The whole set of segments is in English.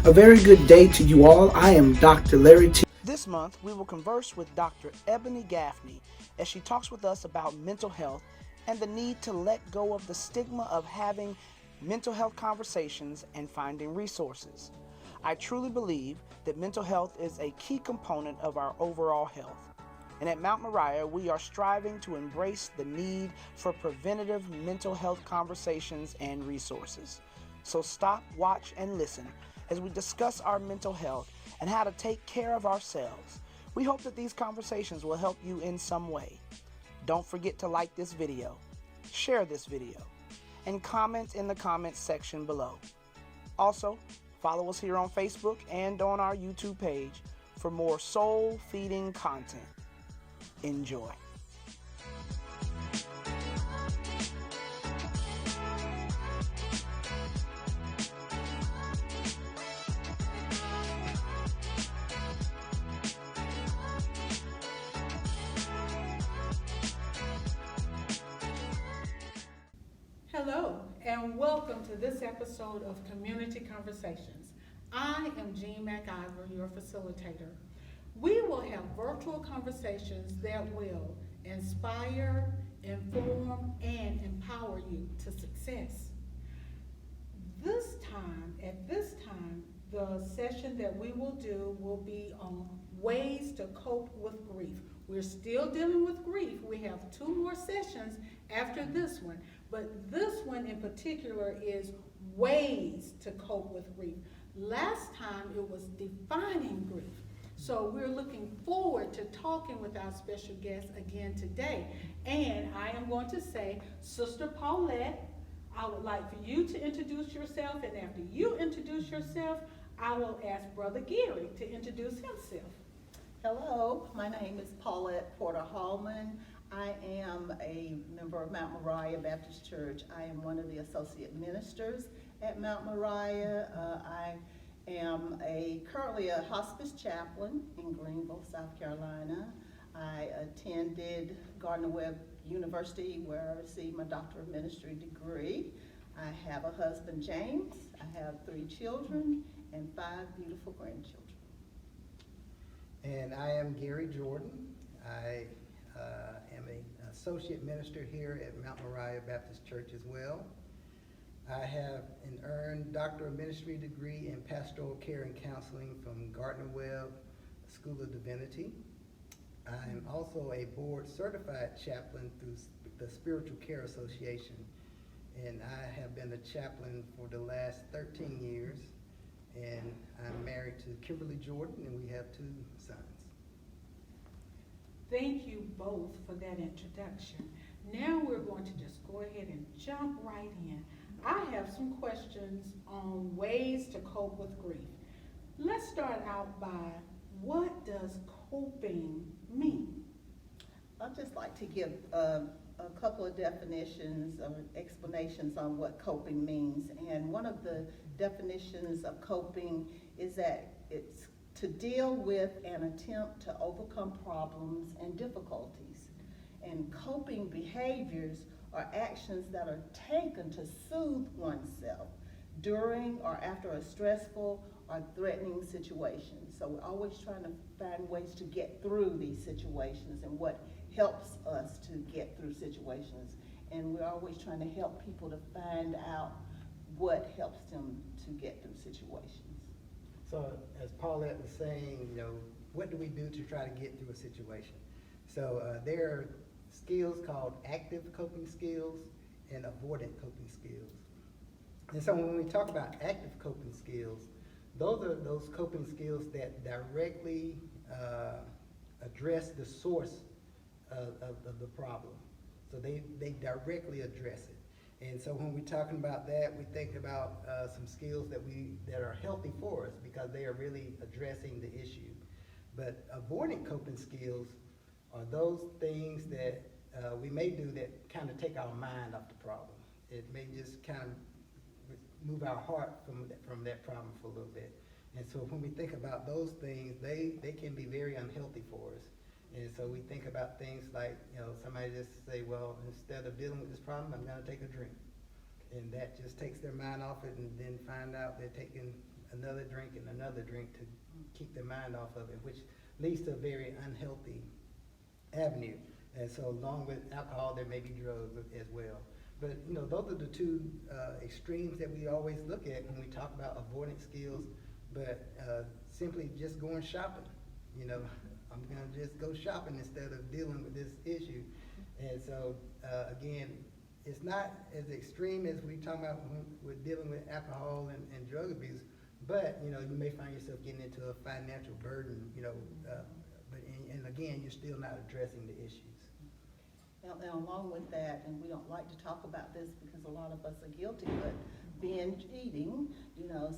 A very good day to you all. I am Dr. Larry T. This month, we will converse with Dr. Ebony Gaffney as she talks with us about mental health and the need to let go of the stigma of having mental health conversations and finding resources. I truly believe that mental health is a key component of our overall health. And at Mount Moriah, we are striving to embrace the need for preventative mental health conversations and resources. So stop, watch, and listen as we discuss our mental health and how to take care of ourselves. We hope that these conversations will help you in some way. Don't forget to like this video, share this video, and comment in the comments section below. Also, follow us here on Facebook and on our YouTube page for more soul-feeding content. Enjoy. Hello, and welcome to this episode of Community Conversations. I am Jean McIver, your facilitator. We will have virtual conversations that will inspire, inform, and empower you to success. At this time, the session that we will do will be on ways to cope with grief. We're still dealing with grief. We have 2 more sessions after this one, but this one in particular is ways to cope with grief. Last time it was defining grief. So we're looking forward to talking with our special guest again today. And I am going to say, Sister Paulette, I would like for you to introduce yourself, and after you introduce yourself, I will ask Brother Gary to introduce himself. Hello, my name is Paulette Porter Hallman. I am a member of Mount Moriah Baptist Church. I am one of the associate ministers at Mount Moriah. I am currently a hospice chaplain in Greenville, South Carolina. I attended Gardner-Webb University where I received my Doctor of Ministry degree. I have a husband, James. I have 3 children and 5 beautiful grandchildren. And I am Gary Jordan. I am an associate minister here at Mount Moriah Baptist Church as well. I have an earned Doctor of Ministry degree in Pastoral Care and Counseling from Gardner-Webb School of Divinity. I am also a board certified chaplain through the Spiritual Care Association, and I have been a chaplain for the last 13 years, and I'm married to Kimberly Jordan, and we have 2 sons. Thank you both for that introduction. Now we're going to just go ahead and jump right in. I have some questions on ways to cope with grief. Let's start out by, what does coping mean? I'd just like to give a couple of definitions or explanations on what coping means. And one of the definitions of coping is that it's to deal with and attempt to overcome problems and difficulties. And coping behaviors are actions that are taken to soothe oneself during or after a stressful or threatening situation. So we're always trying to find ways to get through these situations and what helps us to get through situations. And we're always trying to help people to find out what helps them to get through situations. So as Paulette was saying, what do we do to try to get through a situation? So there are skills called active coping skills and avoidant coping skills. And so when we talk about active coping skills, those are those coping skills that directly address the source of the problem. So they directly address it. And so when we're talking about that, we think about some skills that are healthy for us because they are really addressing the issue. But avoidant coping skills are those things that we may do that kind of take our mind off the problem. It may just kind of move our heart from that problem for a little bit. And so when we think about those things, they can be very unhealthy for us. And so we think about things like, somebody just say, well, instead of dealing with this problem, I'm going to take a drink. And that just takes their mind off it, and then find out they're taking another drink and another drink to keep their mind off of it, which leads to a very unhealthy avenue. And so along with alcohol, there may be drugs as well. But those are the two extremes that we always look at when we talk about avoidance skills. But simply just going shopping, I'm gonna just go shopping instead of dealing with this issue. And so again, it's not as extreme as we talk about when we're dealing with alcohol and drug abuse. But you may find yourself getting into a financial burden, but again, you're still not addressing the issues. And along with that, and we don't like to talk about this because a lot of us are guilty, but binge eating,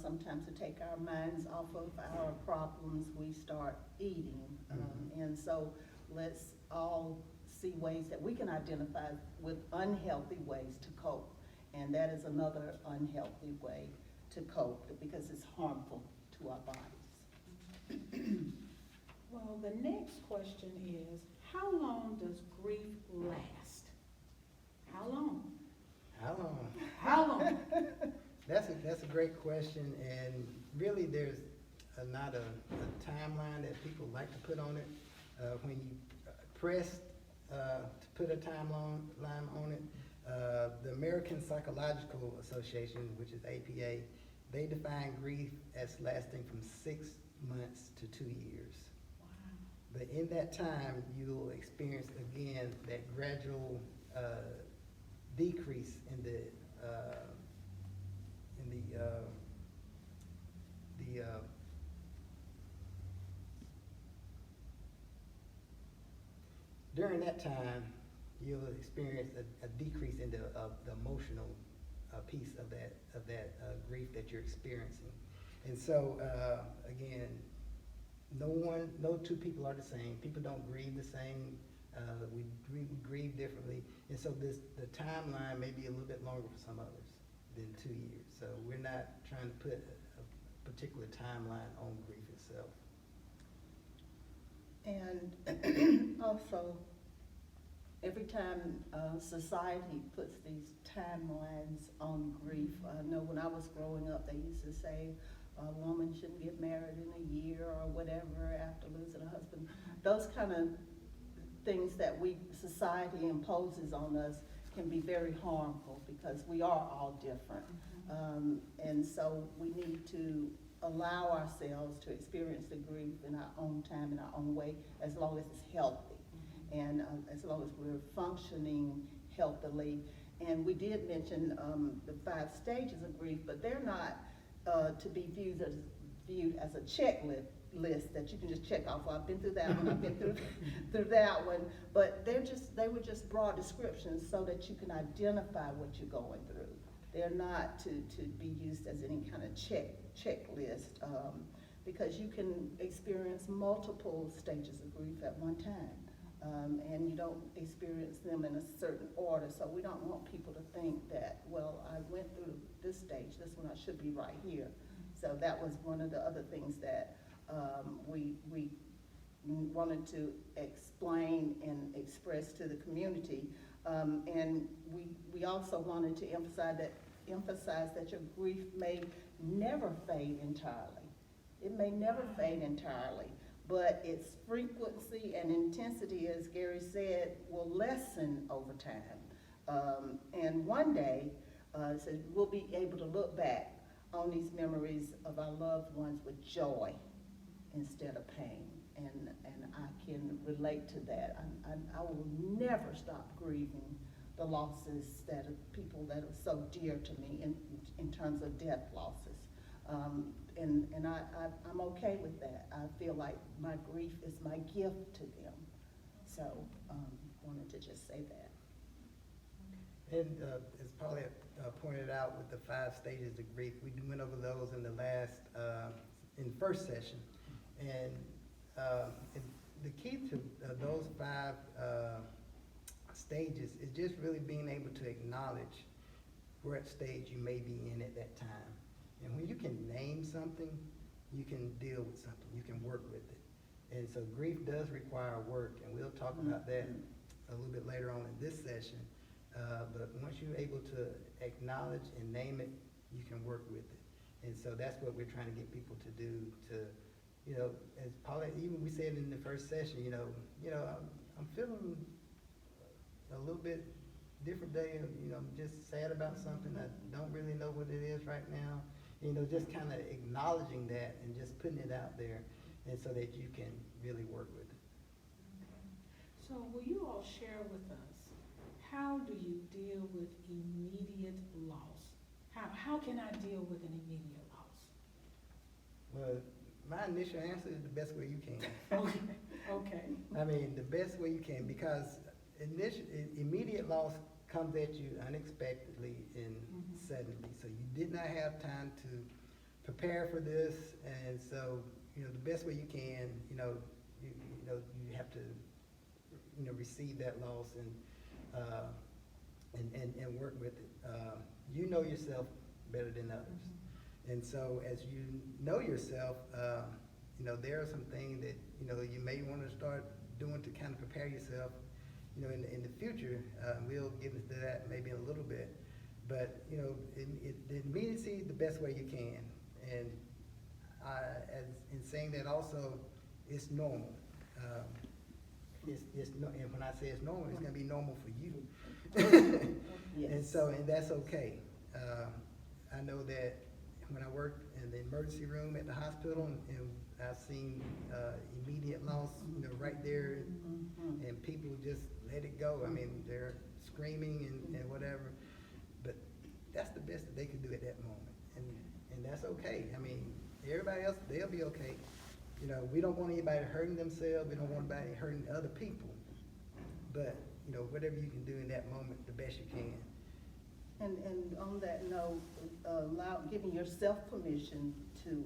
sometimes to take our minds off of our problems, we start eating. And so let's all see ways that we can identify with unhealthy ways to cope. And that is another unhealthy way to cope because it's harmful to our bodies. Well, the next question is, how long does grief last? How long? How long? How long? That's a great question, and really there's not a timeline that people like to put on it. When you press to put a timeline on it, the American Psychological Association, which is APA, they define grief as lasting from 6 months to 2 years. But in that time, you'll experience again that gradual decrease in the during that time, you'll experience a decrease in the emotional piece of that grief that you're experiencing. And so again, no two people are the same. People don't grieve the same. We grieve differently. And so the timeline may be a little bit longer for some others than 2 years. So we're not trying to put a particular timeline on grief itself. And also, every time society puts these timelines on grief, I know when I was growing up, they used to say, a woman shouldn't get married in a year or whatever after losing a husband. Those kind of things that society imposes on us can be very harmful because we are all different. And so we need to allow ourselves to experience the grief in our own time, in our own way, as long as it's healthy and as long as we're functioning healthily. And we did mention the 5 stages of grief, but they're not to be viewed as a checklist that you can just check off. Well, I've been through that one, I've been through that one. But they were just broad descriptions so that you can identify what you're going through. They're not to be used as any kind of checklist because you can experience multiple stages of grief at one time. And you don't experience them in a certain order. So we don't want people to think that, well, I went through this stage, this one I should be right here. So that was one of the other things that we wanted to explain and express to the community. And we also wanted to emphasize that your grief may never fade entirely. It may never fade entirely. But its frequency and intensity, as Gary said, will lessen over time. And one day, so we'll be able to look back on these memories of our loved ones with joy instead of pain. And I can relate to that. I will never stop grieving the losses that of people that are so dear to me in terms of death losses. And I'm okay with that. I feel like my grief is my gift to them. So wanted to just say that. And as Paulette pointed out with the 5 stages of grief, we went over those in the first session. And the key to those 5 stages is just really being able to acknowledge what stage you may be in at that time. And when you can name something, you can deal with something, you can work with it. And so grief does require work, and we'll talk about that a little bit later on in this session. But once you're able to acknowledge and name it, you can work with it. And so that's what we're trying to get people to do, to, you know, as Paulette, even we said in the first session, I'm feeling a little bit different day, I'm just sad about something, I don't really know what it is right now. Just kind of acknowledging that and just putting it out there, and so that you can really work with it. So will you all share with us, how do you deal with immediate loss? How can I deal with an immediate loss? Well, my initial answer is the best way you can. Okay. I mean, the best way you can, because immediate loss comes at you unexpectedly and suddenly. So you did not have time to prepare for this, and so the best way you can, you have to receive that loss and work with it. You know yourself better than others, and so as you know yourself, there are some things that you may want to start doing to kind of prepare yourself. In the future, we'll get into that maybe in a little bit, but the immediacy the best way you can, and in saying that also, it's normal. And when I say it's normal, it's going to be normal for you, Yes. and that's okay. I know that when I worked in the emergency room at the hospital, and I've seen immediate loss, right there, and people just let it go. I mean, they're screaming and whatever, but that's the best that they can do at that moment, and that's okay. I mean, everybody else, they'll be okay. We don't want anybody hurting themselves. We don't want anybody hurting other people, but whatever you can do in that moment, the best you can. And on that note, giving yourself permission to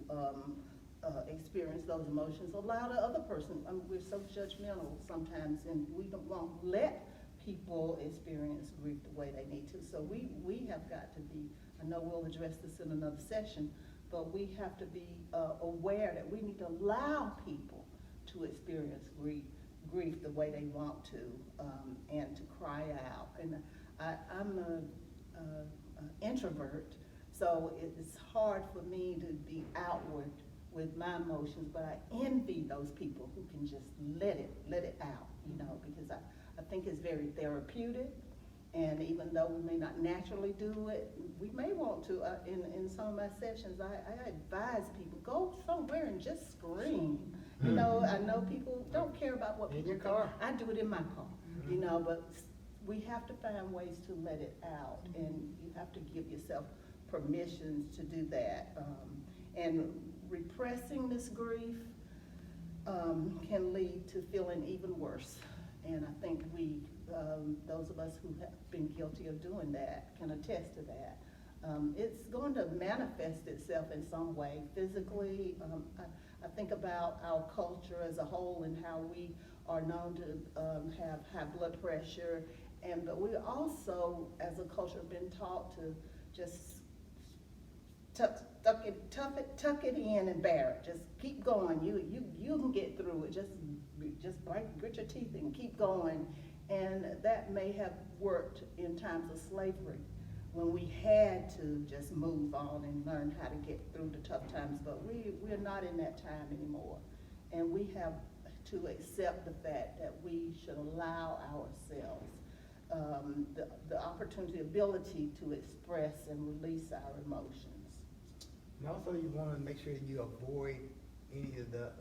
experience those emotions. Allow the other person. We're so judgmental sometimes, and we won't let people experience grief the way they need to. So we have got to be, I know we'll address this in another session, but we have to be aware that we need to allow people to experience grief the way they want to, and to cry out. And I'm an introvert, so it's hard for me to be outward with my emotions, but I envy those people who can just let it out, because I think it's very therapeutic. And even though we may not naturally do it, we may want to. In some of my sessions, I advise people, go somewhere and just scream. I know people don't care about what people in your car. think. I do it in my car, but we have to find ways to let it out, and you have to give yourself permissions to do that. And repressing this grief can lead to feeling even worse. And I think those of us who have been guilty of doing that can attest to that. It's going to manifest itself in some way, physically. I think about our culture as a whole and how we are known to have high blood pressure, but we also, as a culture, have been taught to just tuck it in and bear it. Just keep going. You can get through it. Just grit your teeth and keep going. And that may have worked in times of slavery, when we had to just move on and learn how to get through the tough times. But we're not in that time anymore, and we have to accept the fact that we should allow ourselves the opportunity, ability to express and release our emotions. And also, you want to make sure you avoid any of the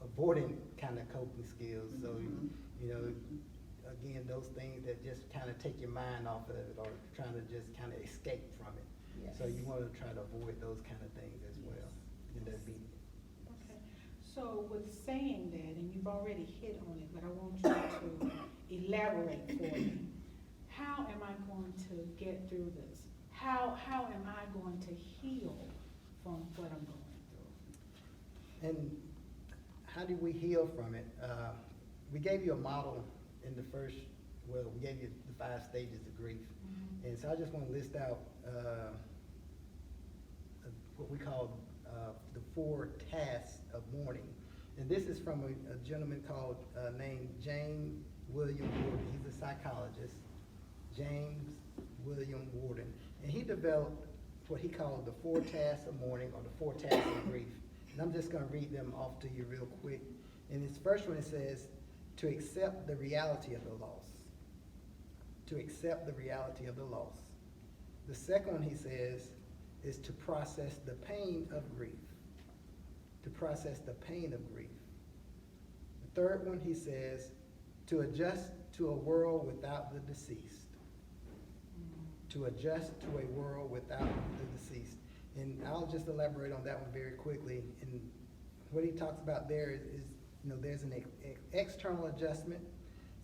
avoiding kind of coping skills. So, again, those things that just kind of take your mind off of it, or trying to just kind of escape from it. Yes. So you want to try to avoid those kind of things as well. And that'd be. Okay. So with saying that, and you've already hit on it, but I want you to elaborate for me. How am I going to get through this? How am I going to heal from what I'm going through? And how do we heal from it? We gave you a model in the first, we gave you the 5 stages of grief. And so I just want to list out what we call the 4 tasks of mourning. And this is from a gentleman named James William Warden. He's a psychologist, James William Warden. And he developed what he called the 4 tasks of mourning, or the 4 tasks of grief. And I'm just gonna read them off to you real quick. In this first one, it says, to accept the reality of the loss. To accept the reality of the loss. The second one, he says, is to process the pain of grief. To process the pain of grief. The third one, he says, to adjust to a world without the deceased. To adjust to a world without the deceased. And I'll just elaborate on that one very quickly. And what he talks about there is there's an external adjustment.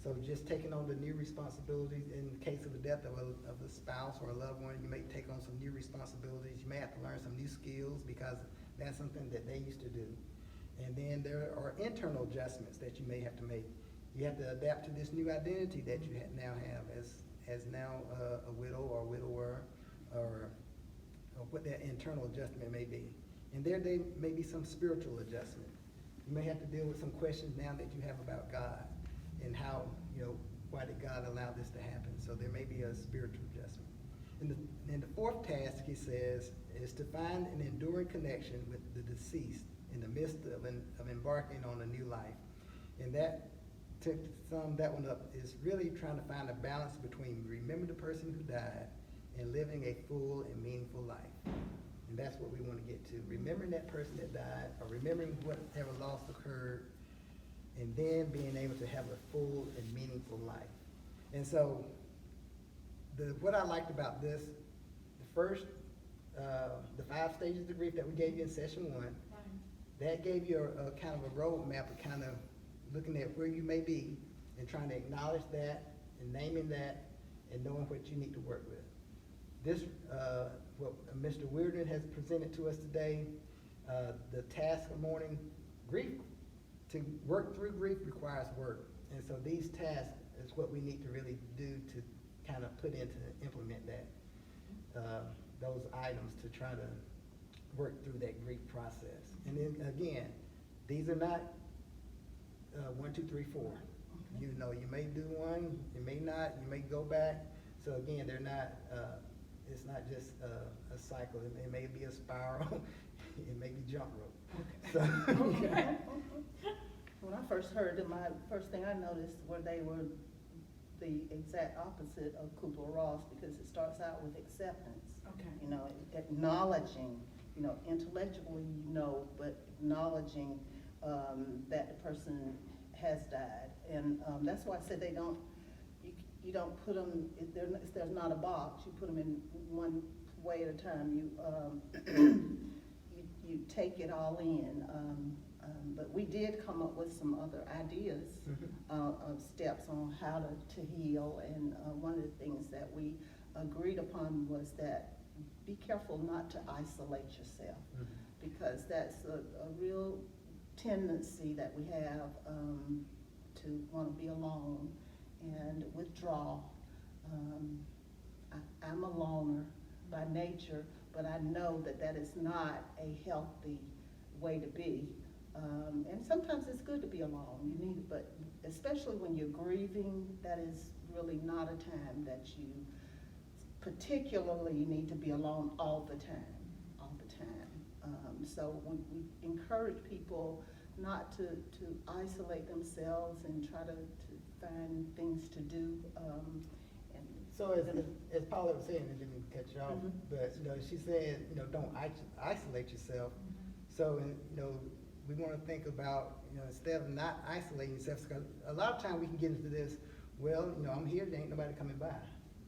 So just taking on the new responsibilities. In the case of the death of a spouse or a loved one, you may take on some new responsibilities. You may have to learn some new skills because that's something that they used to do. And then there are internal adjustments that you may have to make. You have to adapt to this new identity that you now have as now a widow or widower, or what that internal adjustment may be. And there may be some spiritual adjustment. You may have to deal with some questions now that you have about God and how, why did God allow this to happen? So there may be a spiritual adjustment. And the fourth task, he says, is to find an enduring connection with the deceased in the midst of embarking on a new life. And that, to sum that one up, is really trying to find a balance between remembering the person who died and living a full and meaningful life. And that's what we want to get to. Remembering that person that died, or remembering whatever loss occurred, and then being able to have a full and meaningful life. And so, what I liked about this, the 5 stages of grief that we gave you in session 1, that gave you a kind of a roadmap of kind of looking at where you may be and trying to acknowledge that and naming that and knowing what you need to work with. This, what Mr. Weirden has presented to us today, the task of mourning, grief, to work through grief requires work. And so these tasks is what we need to really do to kind of put into implement that, those items to try to work through that grief process. And then again, these are not 1, 2, 3, 4. You may do one, you may not, you may go back. So again, they're not, it's not just a cycle. It may be a spiral, it may be jump rope. So, Okay. When I first heard them, first thing I noticed were they were the exact opposite of Kubler-Ross, because it starts out with acceptance. Okay. Acknowledging, intellectually, but acknowledging that the person has died. And that's why I said you don't put them, if there's not a box, you put them in one way at a time. You take it all in. But we did come up with some other ideas of steps on how to heal. And one of the things that we agreed upon was that be careful not to isolate yourself, because that's a real tendency that we have to want to be alone and withdraw. I'm a loner by nature, but I know that is not a healthy way to be. And sometimes it's good to be alone. You need, but especially when you're grieving, that is really not a time that you particularly need to be alone all the time. So we encourage people not to isolate themselves and try to find things to do. So as Paula was saying, I didn't cut you off, but she said, don't isolate yourself. So we want to think about, instead of not isolating yourself, because a lot of times we can get into this, well, I'm here, there ain't nobody coming by.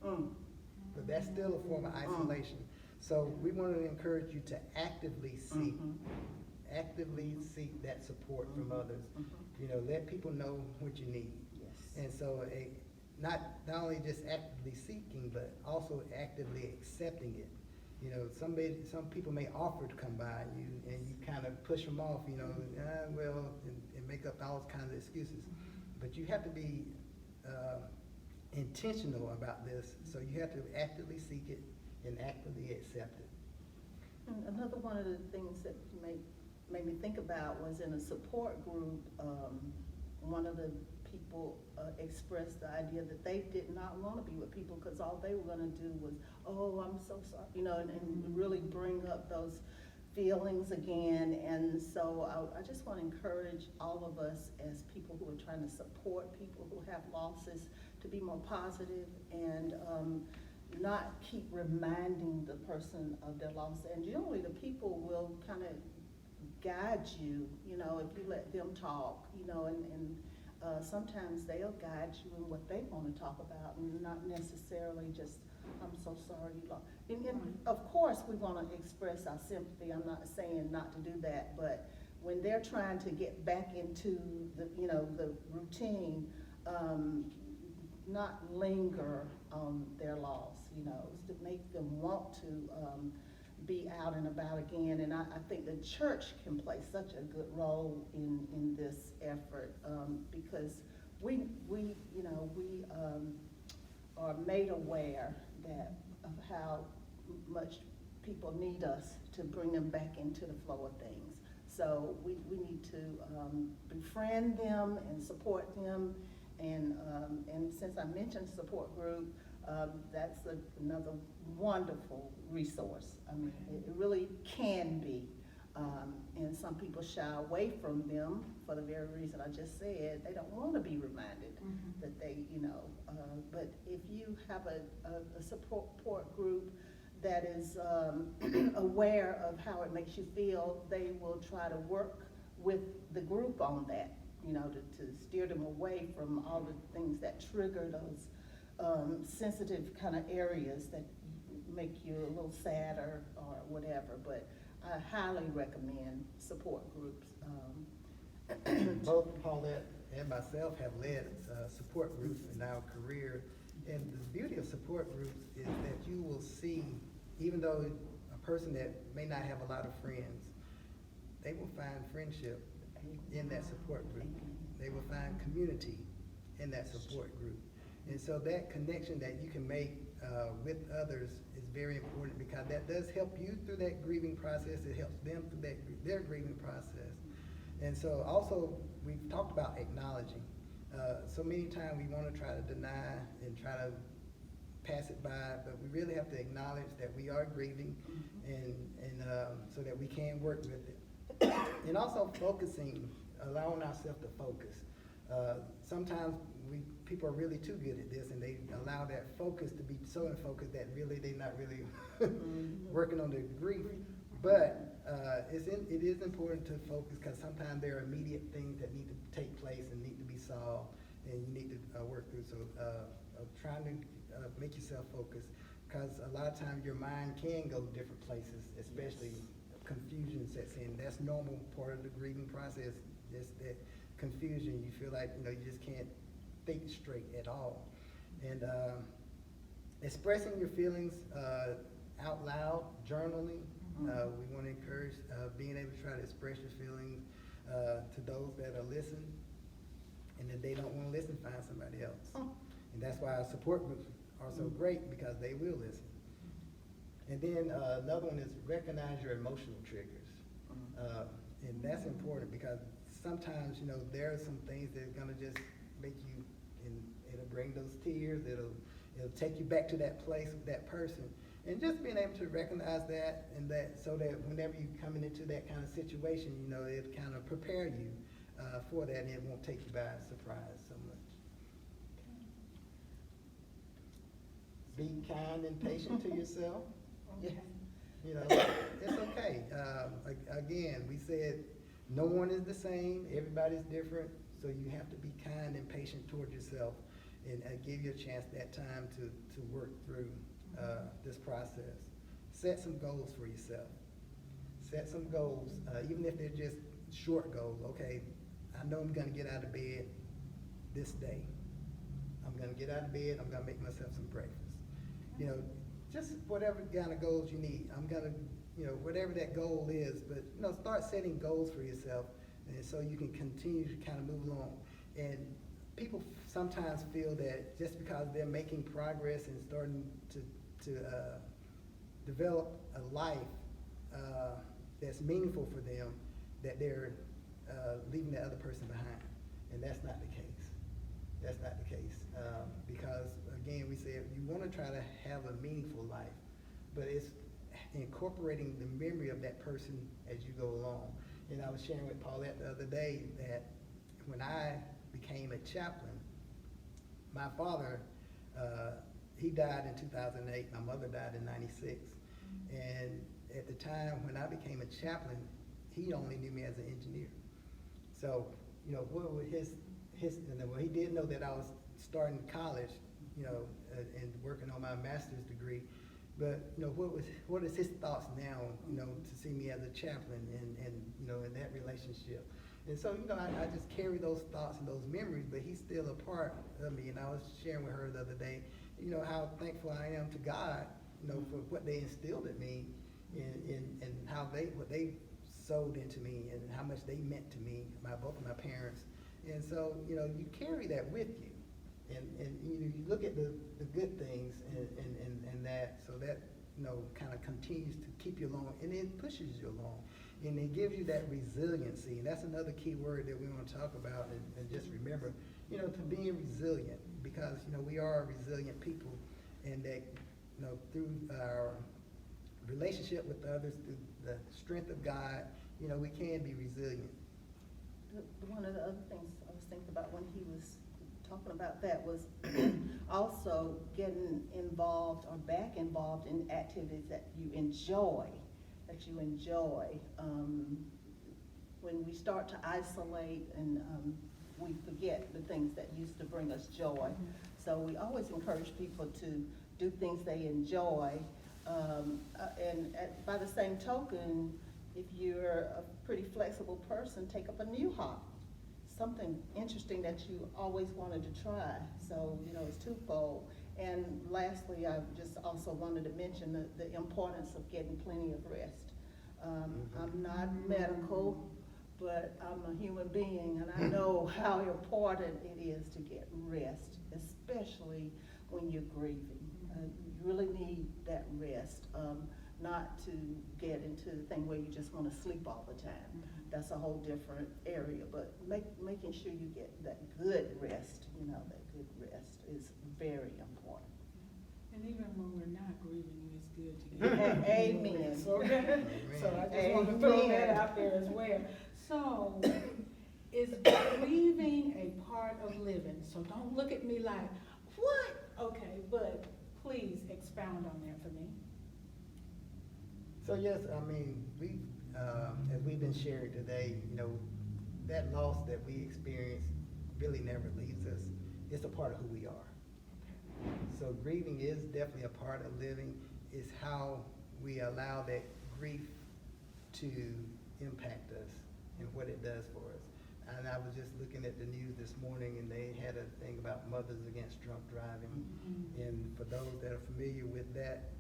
But that's still a form of isolation. So we want to encourage you to actively seek that support from others. Let people know what you need. Yes. And so not only just actively seeking, but also actively accepting it. Some people may offer to come by you, and you kind of push them off, and make up all kinds of excuses. But you have to be intentional about this, so you have to actively seek it and actively accept it. And another one of the things that made me think about was in a support group, one of the people express the idea that they did not want to be with people because all they were going to do was, oh, I'm so sorry, you know, and really bring up those feelings again. And so I just want to encourage all of us as people who are trying to support people who have losses to be more positive and not keep reminding the person of their loss. And generally the people will kind of guide you, you know, if you let them talk, you know, and sometimes they'll guide you in what they want to talk about and not necessarily just, I'm so sorry you lost. And of course we want to express our sympathy. I'm not saying not to do that, but when they're trying to get back into the, you know, the routine, not linger on their loss, you know, to make them want to be out and about again. And I think the church can play such a good role in this effort because we you know, we are made aware that of how much people need us to bring them back into the flow of things. So we need to befriend them and support them. And since I mentioned support group, that's another wonderful resource. I mean, it really can be. And some people shy away from them for the very reason I just said. They don't want to be reminded that they, you know, but if you have a support group that is aware of how it makes you feel, they will try to work with the group on that, you know, to steer them away from all the things that trigger those sensitive kind of areas that make you a little sad or whatever. But I highly recommend support groups. Both Paulette and myself have led support groups in our career. And the beauty of support groups is that you will see, even though a person that may not have a lot of friends, they will find friendship in that support group. They will find community in that support group. And so that connection that you can make with others is very important because that does help you through that grieving process. It helps them through their grieving process. And so also we've talked about acknowledging. So many times we want to try to deny and try to pass it by, but we really have to acknowledge that we are grieving and so that we can work with it. And also focusing, allowing ourselves to focus. Sometimes people are really too good at this and they allow that focus to be so in focus that really they're not really working on their grief. But it is important to focus because sometimes there are immediate things that need to take place and need to be solved and you need to work through. So trying to make yourself focus because a lot of times your mind can go different places, especially confusion sets in. That's normal part of the grieving process, just that confusion. You feel like, you know, you just can't think straight at all. And expressing your feelings out loud, journaling. We want to encourage being able to try to express your feelings to those that are listening. And if they don't want to listen, find somebody else. And that's why our support groups are so great because they will listen. And then another one is recognize your emotional triggers. And that's important because sometimes, you know, there are some things that are going to just make you, and it'll bring those tears, it'll take you back to that place with that person. And just being able to recognize that and that so that whenever you're coming into that kind of situation, you know, it'll kind of prepare you for that and it won't take you by surprise so much. Be kind and patient to yourself. Okay. You know, it's okay. Again, we said no one is the same, everybody's different, so you have to be kind and patient toward yourself and give you a chance that time to work through this process. Set some goals for yourself. Set some goals, even if they're just short goals. Okay, I know I'm gonna get out of bed this day. I'm gonna get out of bed, I'm gonna make myself some breakfast. You know, just whatever kind of goals you need. I'm gonna, you know, whatever that goal is, but you know, start setting goals for yourself and so you can continue to kind of move along. And people sometimes feel that just because they're making progress and starting to develop a life that's meaningful for them, that they're leaving the other person behind. And that's not the case. That's not the case. Because again, we said you want to try to have a meaningful life, but it's incorporating the memory of that person as you go along. And I was sharing with Paulette the other day that when I became a chaplain, my father, he died in 2008, my mother died in 96. And at the time when I became a chaplain, he only knew me as an engineer. So, you know, what was well, he did know that I was starting college, you know, and working on my master's degree. But, you know, what is his thoughts now, you know, to see me as a chaplain and you know, in that relationship. And so, you know, I just carry those thoughts and those memories, but he's still a part of me. And I was sharing with her the other day, you know, how thankful I am to God, you know, for what they instilled in me and how what they sowed into me and how much they meant to me, both of my parents. And so, you know, you carry that with you. And you know, you look at the good things and that, so that, you know, kind of continues to keep you along, and it pushes you along. And it gives you that resiliency, and that's another key word that we want to talk about and just remember, you know, to being resilient, because, you know, we are resilient people, and that, you know, through our relationship with others, through the strength of God, you know, we can be resilient. One of the other things I was thinking about when he was talking about that was also getting involved or back involved in activities that you enjoy. When we start to isolate and we forget the things that used to bring us joy. So we always encourage people to do things they enjoy. By the same token, if you're a pretty flexible person, take up a new hobby. Something interesting that you always wanted to try. So, you know, it's twofold. And lastly, I just also wanted to mention the importance of getting plenty of rest. I'm not medical, but I'm a human being, and I know how important it is to get rest, especially when you're grieving. You really need that rest, not to get into the thing where you just want to sleep all the time. That's a whole different area, but making sure you get that good rest, you know, that good rest is very important. And even when we're not grieving, it's good to get Amen. rest, okay? So I just want to throw that out there as well. So, is grieving a part of living? So don't look at me like, what? Okay, but please expound on that for me. So yes, I mean, as we've been sharing today, you know, that loss that we experience really never leaves us. It's a part of who we are. So grieving is definitely a part of living. It's how we allow that grief to impact us and what it does for us. And I was just looking at the news this morning, and they had a thing about mothers against drunk driving. And for those that are familiar with that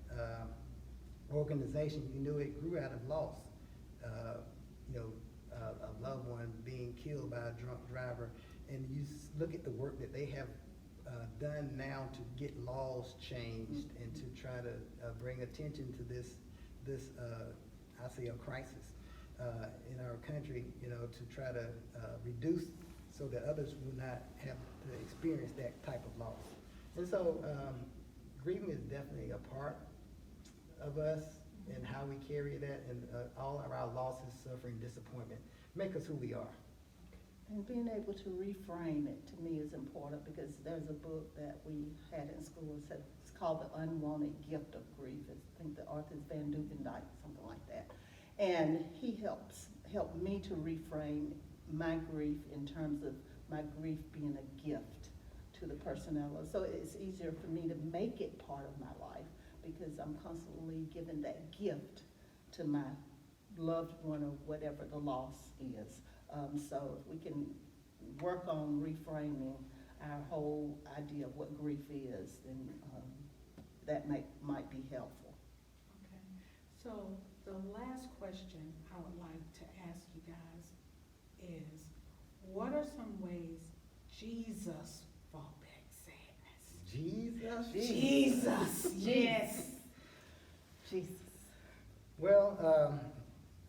organization, you know, it grew out of loss. You know, a loved one being killed by a drunk driver, and you look at the work that they have done now to get laws changed and to try to bring attention to this I say a crisis in our country, you know, to try to reduce so that others will not have to experience that type of loss. And so grieving is definitely a part of us and how we carry that, and all of our losses, suffering, disappointment make us who we are. And being able to reframe it, to me, is important, because there's a book that we had in school. It's called The Unwanted Gift of Grief. I think the author is Van Duyvendijk, something like that. And he helped me to reframe my grief in terms of my grief being a gift to the person I love. So it's easier for me to make it part of my life, because I'm constantly giving that gift to my loved one or whatever the loss is. So if we can work on reframing our whole idea of what grief is, then that might be helpful. Okay. So the last question I would like to ask you guys is, what are some ways Jesus fought back sadness? Jesus? Yes. Jesus. Well,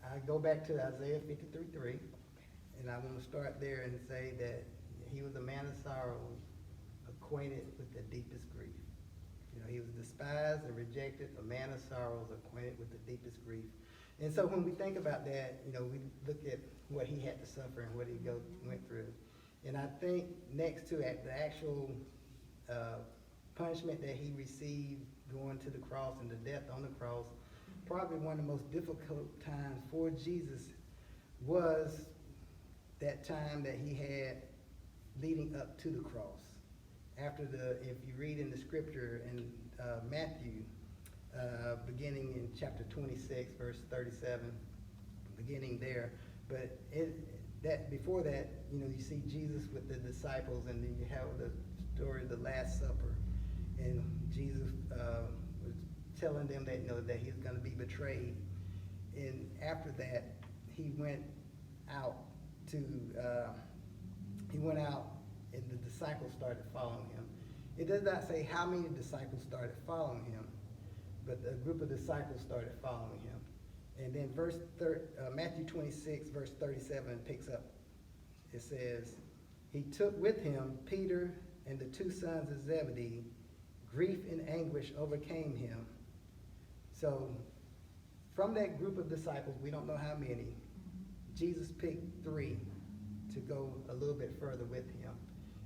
I go back to Isaiah 53:3, and I want to start there and say that he was a man of sorrows, acquainted with the deepest grief. You know, he was despised and rejected, a man of sorrows, acquainted with the deepest grief. And so when we think about that, you know, we look at what he had to suffer and what he went through. And I think next to it, the actual punishment that he received going to the cross and the death on the cross, probably one of the most difficult times for Jesus was that time that he had leading up to the cross. If you read in the scripture in Matthew, beginning in chapter 26, verse 37, beginning there, but before that, you know, you see Jesus with the disciples, and then you have the story of the Last Supper, and Jesus was telling them that, you know, that he's going to be betrayed, and after that, he went out, and the disciples started following him. It does not say how many disciples started following him, but a group of disciples started following him. And then Matthew 26, verse 37 picks up. It says, he took with him Peter and the two sons of Zebedee. Grief and anguish overcame him. So from that group of disciples, we don't know how many, Jesus picked 3 to go a little bit further with him.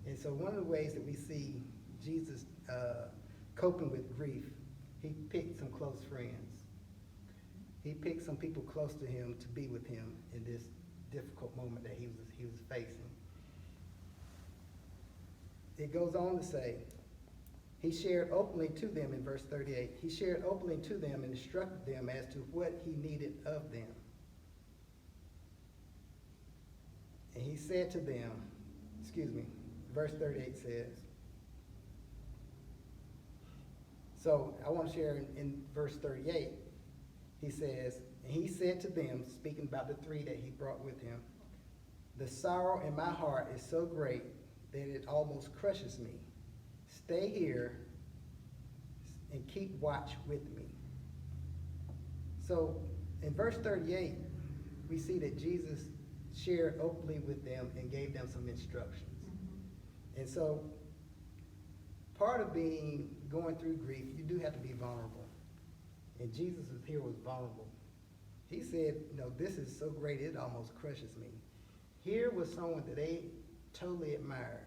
And so one of the ways that we see Jesus coping with grief, he picked some close friends. He picked some people close to him to be with him in this difficult moment that he was facing. It goes on to say, he shared openly to them in verse 38. He shared openly to them and instructed them as to what he needed of them. And he said to them, verse 38 says, so I want to share in verse 38, he says, and he said to them, speaking about the 3 that he brought with him, the sorrow in my heart is so great that it almost crushes me. Stay here and keep watch with me. So in verse 38, we see that Jesus shared openly with them and gave them some instructions. And so part of going through grief, you do have to be vulnerable. And Jesus here was vulnerable. He said, you know, this is so great it almost crushes me. Here was someone that they totally admired.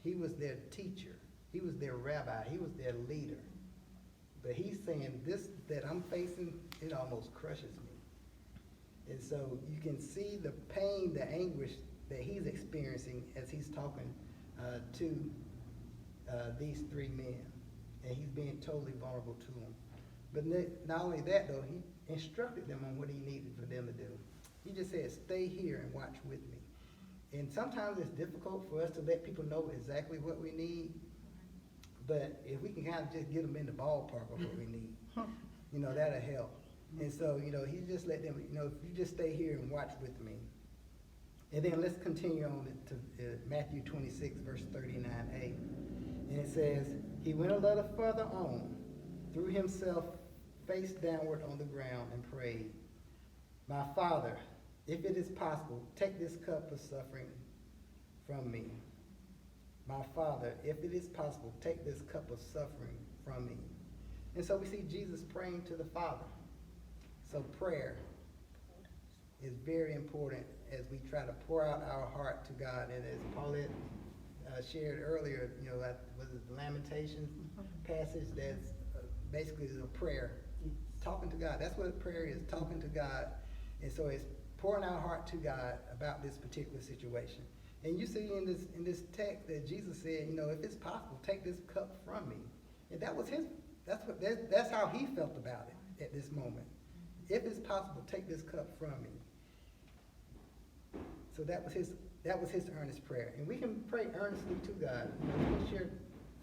He was their teacher. He was their rabbi. He was their leader. But he's saying, this that I'm facing, it almost crushes me. And so you can see the pain, the anguish that he's experiencing as he's talking to these 3 men. And he's being totally vulnerable to them. But not only that, though, he instructed them on what he needed for them to do. He just said, stay here and watch with me. And sometimes it's difficult for us to let people know exactly what we need. But if we can kind of just get them in the ballpark of what we need, you know, that'll help. And so, you know, he just let them, you know, if you just stay here and watch with me. And then let's continue on to Matthew 26, verse 39a. And it says, he went a little further on, threw himself face downward on the ground and prayed, my Father, if it is possible, take this cup of suffering from me. My Father, if it is possible, take this cup of suffering from me. And so we see Jesus praying to the Father. So prayer is very important as we try to pour out our heart to God. And as Paulette shared earlier, you know, was it the Lamentations passage that's basically a prayer, talking to God. That's what prayer is, talking to God. And so it's pouring our heart to God about this particular situation. And you see in this text that Jesus said, you know, if it's possible, take this cup from me. And that's how he felt about it at this moment. If it's possible, take this cup from me. So that was his earnest prayer. And we can pray earnestly to God. You know, we can share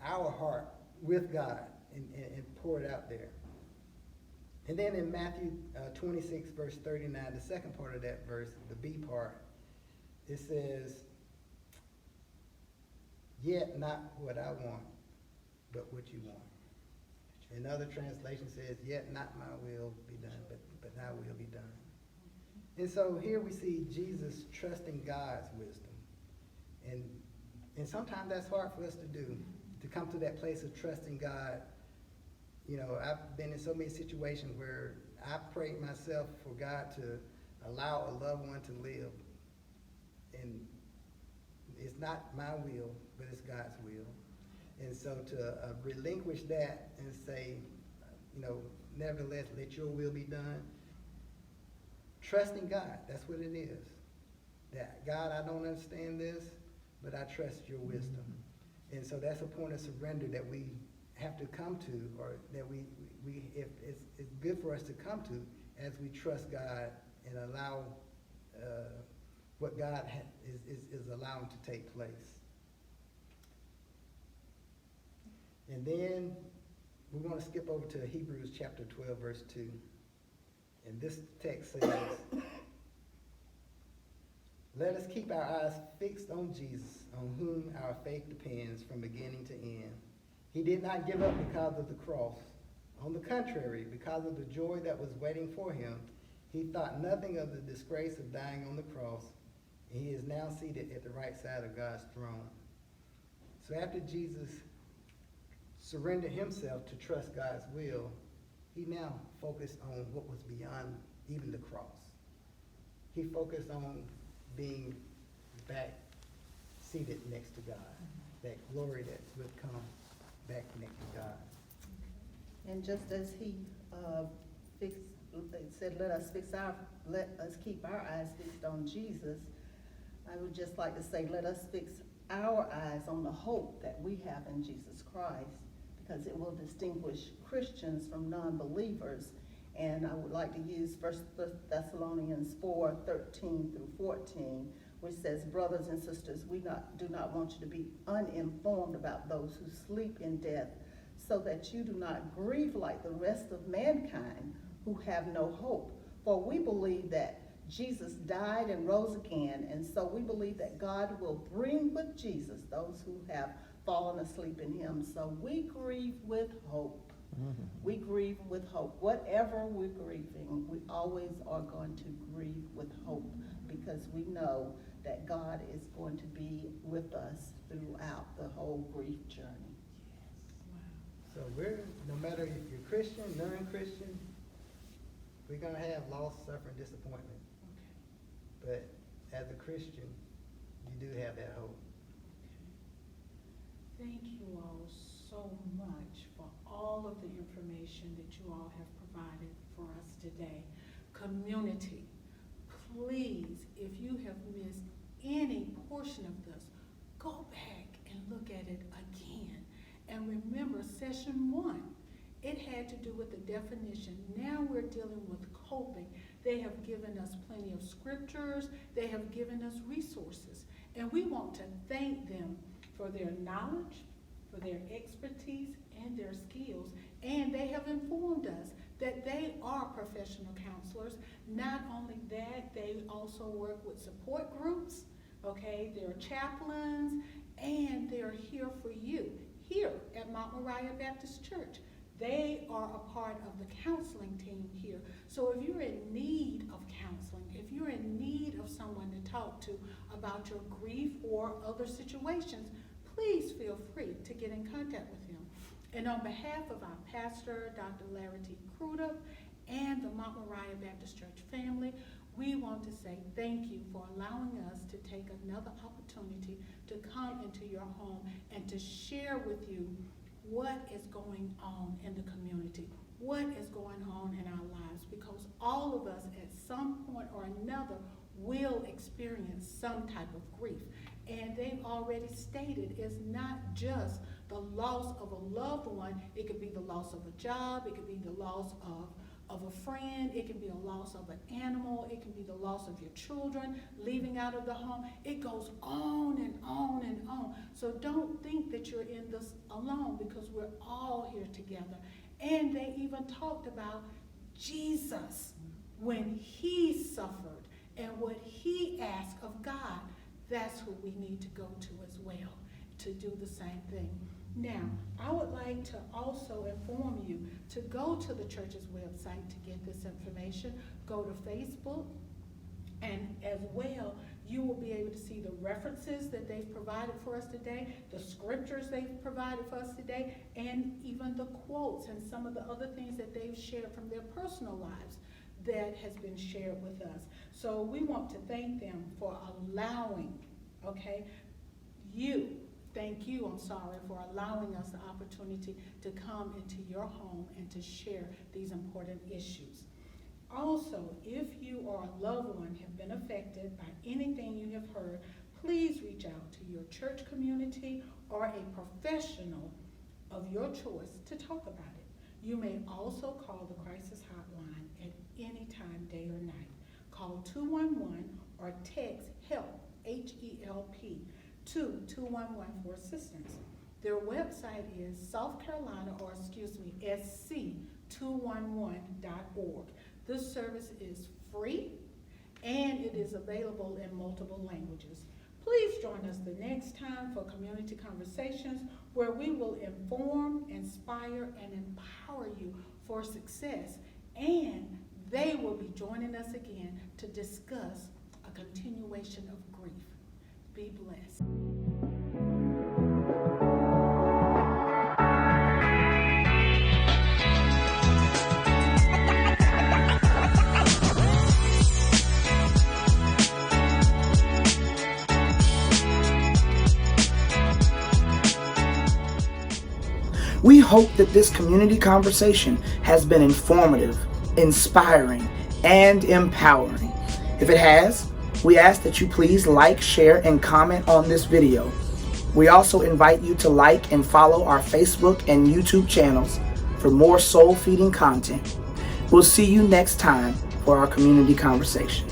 our heart with God and pour it out there. And then in Matthew 26, verse 39, the second part of that verse, the B part, it says, yet not what I want, but what you want. Another translation says, yet not my will be done, but thy will be done. And so here we see Jesus trusting God's wisdom. And sometimes that's hard for us to do. to come to that place of trusting God. You know, I've been in so many situations where I prayed myself for God to allow a loved one to live. And it's not my will, but it's God's will. And so to relinquish that and say, you know, nevertheless, let your will be done. Trusting God, that's what it is. That, God, I don't understand this, but I trust your wisdom. And so that's a point of surrender that we have to come to, or that we if it's good for us to come to as we trust God and allow what God is allowing to take place. And then we want to skip over to Hebrews chapter 12, verse 2. And this text says, let us keep our eyes fixed on Jesus, on whom our faith depends from beginning to end. He did not give up because of the cross. On the contrary, because of the joy that was waiting for him, he thought nothing of the disgrace of dying on the cross, and he is now seated at the right side of God's throne. So after Jesus surrendered himself to trust God's will, he now focused on what was beyond even the cross. He focused on being back seated next to God, that glory that would come back next to God. And just as he said, let us keep our eyes fixed on Jesus, I would just like to say, let us fix our eyes on the hope that we have in Jesus Christ, because it will distinguish Christians from non-believers. And I would like to use 1 Thessalonians 4:13 through 14, which says, brothers and sisters, we do not want you to be uninformed about those who sleep in death, so that you do not grieve like the rest of mankind who have no hope. For we believe that Jesus died and rose again, and so we believe that God will bring with Jesus those who have fallen asleep in him. So we grieve with hope. We grieve with hope. Whatever we're grieving, we always are going to grieve with hope, because we know that God is going to be with us throughout the whole grief journey. So no matter if you're Christian, non-Christian, we're going to have loss, suffering, disappointment. But as a Christian, you do have that hope. Thank you all so much for all of the information that you all have provided for us today. Community, please, if you have missed any portion of this, go back and look at it again. And remember, session 1, it had to do with the definition. Now we're dealing with coping. They have given us plenty of scriptures. They have given us resources. And we want to thank them for their knowledge, for their expertise, and their skills. And they have informed us that they are professional counselors. Not only that, they also work with support groups, okay? They're chaplains, and they're here for you, here at Mount Moriah Baptist Church. They are a part of the counseling team here. So if you're in need of counseling, if you're in need of someone to talk to about your grief or other situations, please feel free to get in contact with him. And on behalf of our pastor, Dr. Larry T. Crudup, and the Mount Moriah Baptist Church family, we want to say thank you for allowing us to take another opportunity to come into your home and to share with you what is going on in the community, what is going on in our lives, because all of us at some point or another will experience some type of grief. And they've already stated it's not just the loss of a loved one. It could be the loss of a job. It could be the loss of a friend. It can be a loss of an animal. It can be the loss of your children leaving out of the home. It goes on and on and on. So don't think that you're in this alone, because we're all here together. And they even talked about Jesus when he suffered and what he asked of God. That's who we need to go to as well, to do the same thing. Now, I would like to also inform you to go to the church's website to get this information. Go to Facebook, and as well, You will be able to see the references that they've provided for us today, the scriptures they've provided for us today, and even the quotes and some of the other things that they've shared from their personal lives that has been shared with us. So we want to thank them for allowing, thank you, for allowing us the opportunity to come into your home and to share these important issues. Also, if you or a loved one have been affected by anything you have heard, please reach out to your church community or a professional of your choice to talk about it. You may also call the crisis hotline at any time, day or night. Call 211 or text HELP, H-E-L-P, to 211 for assistance. Their website is SC211.org. This service is free and it is available in multiple languages. Please join us the next time for Community Conversations, where we will inform, inspire, and empower you for success. And they will be joining us again to discuss a continuation of grief. Be blessed. We hope that this community conversation has been informative, inspiring, and empowering. If it has, we ask that you please like, share, and comment on this video. We also invite you to like and follow our Facebook and YouTube channels for more soul-feeding content. We'll see you next time for our community conversation.